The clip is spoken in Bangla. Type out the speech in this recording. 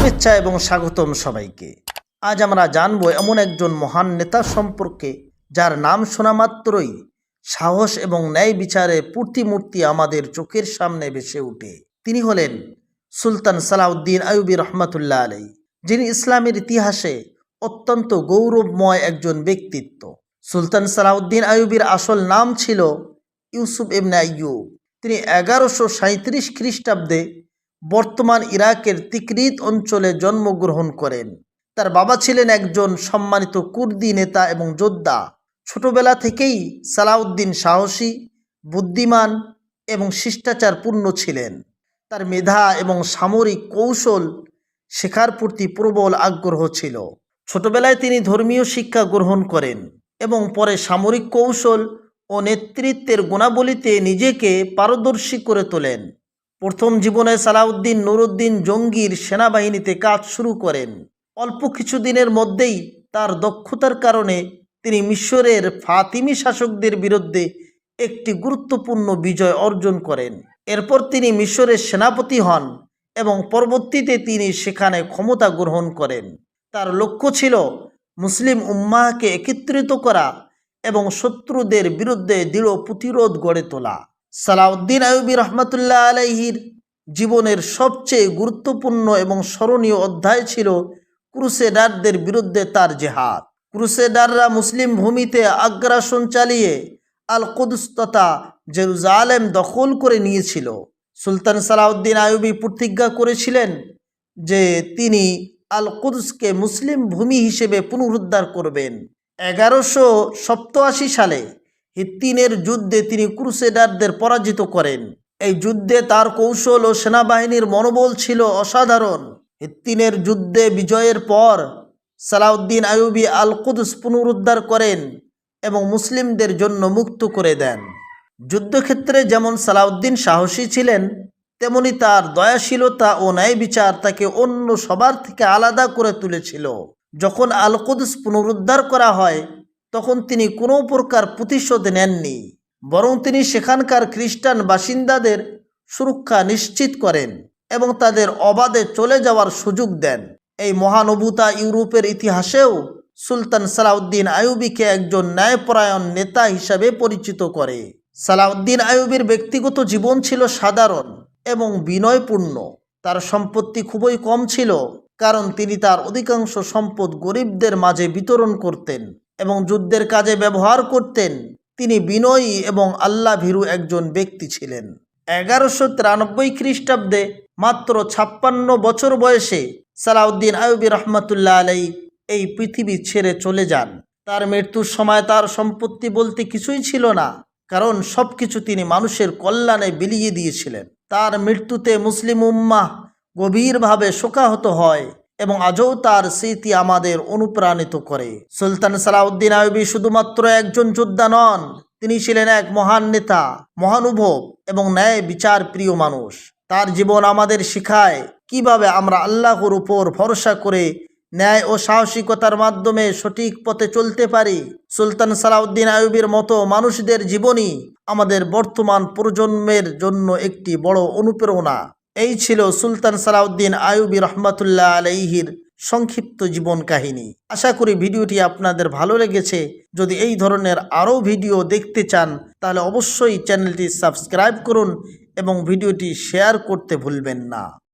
শুভেচ্ছা এবং স্বাগতম সবাইকে। আজ আমরা জানব এমন একজন মহান নেতা সম্পর্কে যার নাম শোনা মাত্রই সাহস এবং ন্যায় বিচারে প্রতিমূর্তি আমাদের চোখের সামনে ভেসে ওঠে। তিনি হলেন সুলতান সালাউদ্দিন আইয়ুবী রহমাতুল্লাহ আলাইহি, যিনি ইসলামের ইতিহাসে অত্যন্ত গৌরবময় একজন ব্যক্তিত্ব। সুলতান সালাউদ্দিন আইয়ুবীর আসল নাম ছিল ইউসুফ ইবনে আইয়ুব। তিনি 1137 খ্রিস্টাব্দে বর্তমান ইরাকের তিকরিত অঞ্চলে জন্মগ্রহণ করেন। তার বাবা ছিলেন একজন সম্মানিত কুর্দি নেতা এবং যোদ্ধা। ছোটবেলা থেকেই সালাউদ্দিন সাহসী, বুদ্ধিমান এবং শিষ্টাচারপূর্ণ ছিলেন। তার মেধা এবং সামরিক কৌশল শেখার প্রতি প্রবল আগ্রহ ছিল। ছোটবেলায় তিনি ধর্মীয় শিক্ষা গ্রহণ করেন এবং পরে সামরিক কৌশল ও নেতৃত্বের গুণাবলীতে নিজেকে পারদর্শী করে তোলেন। প্রথম জীবনে সালাউদ্দিন নুরউদ্দিন জঙ্গির সেনাবাহিনীতে কাজ শুরু করেন। অল্প কিছুদিনের মধ্যেই তার দক্ষতার কারণে তিনি মিশরের ফাতিমি শাসকদের বিরুদ্ধে একটি গুরুত্বপূর্ণ বিজয় অর্জন করেন। এরপর তিনি মিশরের সেনাপতি হন এবং পরবর্তীতে তিনি সেখানে ক্ষমতা গ্রহণ করেন। তার লক্ষ্য ছিল মুসলিম উম্মাহকে একত্রিত করা এবং শত্রুদের বিরুদ্ধে দৃঢ় প্রতিরোধ গড়ে তোলা। সালাউদ্দিন আইয়ুবী রহমাতুল্লাহ আলাইহির জীবনের সবচেয়ে গুরুত্বপূর্ণ এবং স্মরণীয় অধ্যায় ছিল ক্রুসেডারদের বিরুদ্ধে তার জেহাদ। ক্রুসেডাররা মুসলিম ভূমিতে আগ্রাসন চালিয়ে আল কুদস তথা জেরুজালেম দখল করে নিয়েছিল। সুলতান সালাউদ্দিন আইয়ুবী প্রতিজ্ঞা করেছিলেন যে তিনি আল কুদসকে মুসলিম ভূমি হিসেবে পুনরুদ্ধার করবেন। 1187 সালে হিত্তিনের যুদ্ধে তিনি ক্রুসেডারদের পরাজিত করেন। এই যুদ্ধে তার কৌশল ও সেনাবাহিনীর মনোবল ছিল অসাধারণ। হিত্তিনের যুদ্ধে বিজয়ের পর সালাউদ্দিন আইয়ুবী আল কুদস পুনরুদ্ধার করেন এবং মুসলিমদের জন্য মুক্ত করে দেন। যুদ্ধক্ষেত্রে যেমন সালাউদ্দিন সাহসী ছিলেন, তেমনি তার দয়াশীলতা ও ন্যায় বিচার তাকে অন্য সবার থেকে আলাদা করে তুলেছিল। যখন আল কুদস পুনরুদ্ধার করা হয় তখন তিনি কোনো প্রকার প্রতিশোধ নেননি, বরং তিনি সেখানকার খ্রিস্টান বাসিন্দাদের সুরক্ষা নিশ্চিত করেন এবং তাদের অবাধে চলে যাওয়ার সুযোগ দেন। এই মহানবুতা ইউরোপের ইতিহাসেও সুলতান সালাউদ্দিন আইয়ুবীকে একজন ন্যায়পরায়ণ নেতা হিসাবে পরিচিত করে। সালাউদ্দিন আইয়ুবীর ব্যক্তিগত জীবন ছিল সাধারণ এবং বিনয়পূর্ণ। তার সম্পত্তি খুবই কম ছিল, কারণ তিনি তার অধিকাংশ সম্পদ গরিবদের মাঝে বিতরণ করতেন এবং যুদ্ধের কাজে ব্যবহার করতেন। তিনি বিনয়ী এবং আল্লাহ ভীরু একজন ব্যক্তি ছিলেন। 1193 খ্রিস্টাব্দে মাত্র 56 বছর বয়সে সালাউদ্দিন আইয়ুবী রহমাতুল্লাহ আলাইহি এই পৃথিবী ছেড়ে চলে যান। তার মৃত্যুর সময় তার সম্পত্তি বলতে কিছুই ছিল না, কারণ সব কিছু তিনি মানুষের কল্যাণে বিলিয়ে দিয়েছিলেন। তার মৃত্যুতে মুসলিম উম্মাহ গভীরভাবে শোকাহত হয় এবং আজও তার স্মৃতি আমাদের অনুপ্রাণিত করে। সুলতান সালাউদ্দিন আইয়ুবী শুধুমাত্র একজন যোদ্ধা নন, তিনি ছিলেন এক মহান নেতা, মহানুভব এবং ন্যায় বিচার প্রিয় মানুষ। তার জীবন আমাদের শেখায় কিভাবে আমরা আল্লাহর উপর ভরসা করে ন্যায় ও সাহসিকতার মাধ্যমে সঠিক পথে চলতে পারি। সুলতান সালাউদ্দিন আইয়ুবীর মতো মানুষদের জীবনই আমাদের বর্তমান প্রজন্মের জন্য একটি বড় অনুপ্রেরণা। এই ছিল সুলতান সালাউদ্দিন আইয়ুবী রহমাতুল্লাহ আলাইহির সংক্ষিপ্ত জীবন কাহিনী। আশা করি ভিডিওটি আপনাদের ভালো লেগেছে। যদি এই ধরনের আরও ভিডিও দেখতে চান তাহলে অবশ্যই চ্যানেলটি সাবস্ক্রাইব করুন এবং ভিডিওটি শেয়ার করতে ভুলবেন না।